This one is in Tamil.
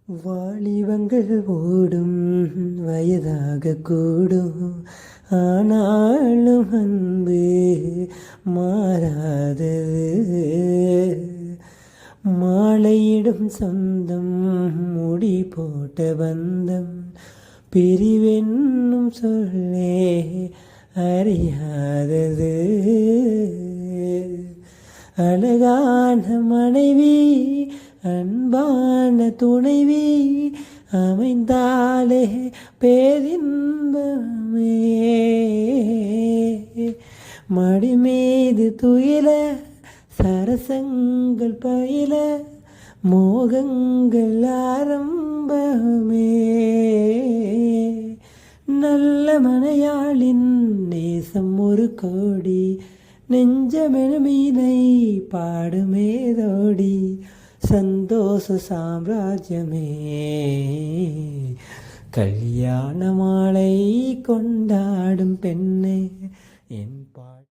வாலிபங்கள் ஓடும் வயதாக கூடும், ஆனாலும் அன்பு மாறாதது. மாலையிடும் சொந்தம் முடி போட்ட பந்தம், பிரிவென்னும் சொல்லே அறியாதது. அழகான மனைவி அன்பான துணைவி அமைந்தாலே பேரின்பமே. மடி மீது துயில சரசங்கள் பயில மோகங்கள் ஆரம்பமே. நல்ல மனையாளின் நேசம் ஒரு கோடி, நெஞ்சமெனுமீனை பாடுமேதோடி. சந்தோஷ சாம்ராஜ்யமே கல்யாண மாலை கொண்டாடும் பெண்ணே என்